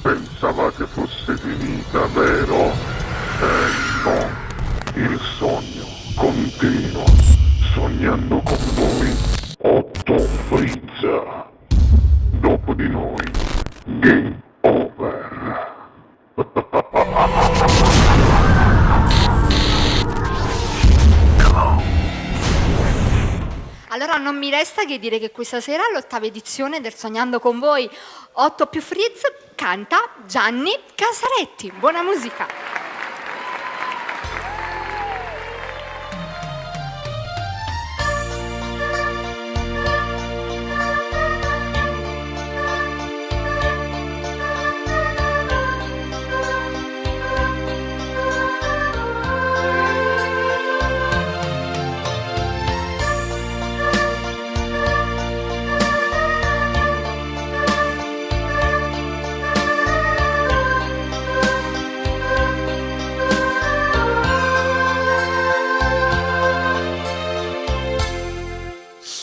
Pensavate fosse finita, vero? No, il sogno continua, sognando con voi, Otto Frizza. Dopo di noi, game over. Allora non mi resta che dire che questa sera all'ottava edizione del Sognando con voi 8 più Frizz canta Gianni Casaretti. Buona musica!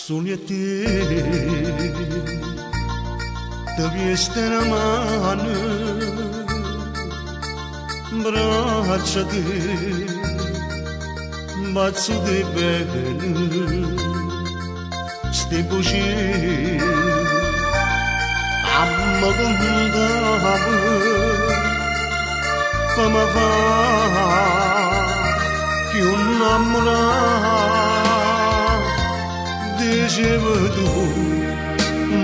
Sogni a te, devi stare a mano, braccia te, bazzo te bene, ste voci, amma contava, come fa, più innamorata. Dicevo tu,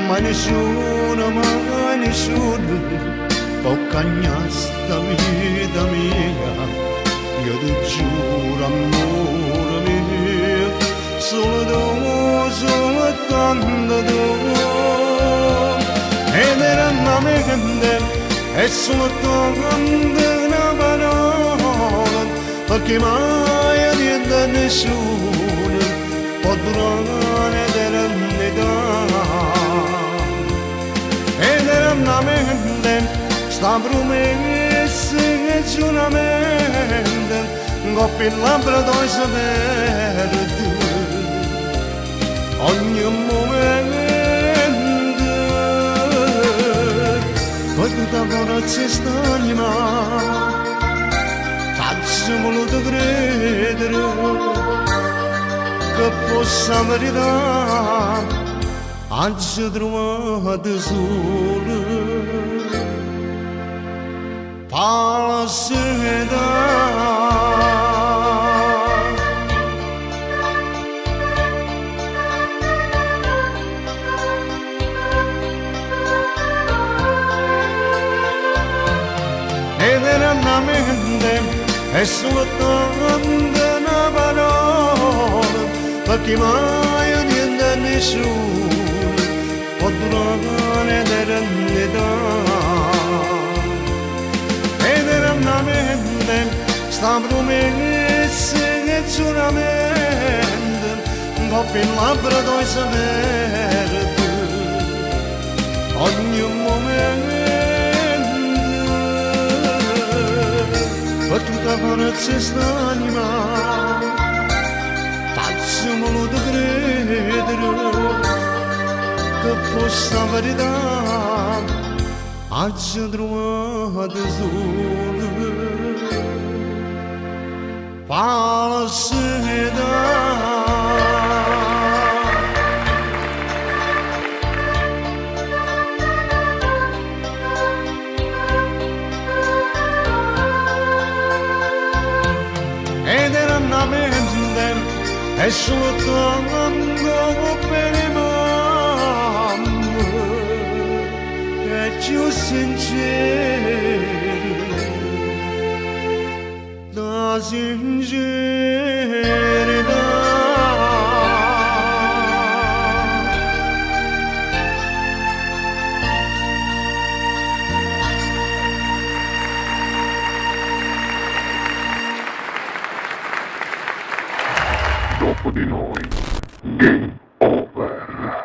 ma nessuno può cagnare sta vita mia. Io ti giuro, amore mio, solo tanto tu. Ed era una mente, e solo tanto una parola, perché mai niente nessuno può durare l'eternità. Ed era una mente, sta promessa e giuramento, coppia il labbra d'oi sapere tu, ogni momento, poi tutta forza st'anima, t'ho voluto credere, che fosse la verità, oggi trovate solo falsità. Ed era una mente, e soltanto una parola, perché mai niente nessuno può durare l'eternità. Ed era una mente, sta promessa e giuramento, coppia il labbra d'oi sapere tu, ogni momento, per tutta forza st'anima, t'ho voluto credere, che fosse la verità, oggi trovate solo falsità. Ed era una mente, e soltanto per mamma, che più sincero, da sincerità. Dopo di noi, game over.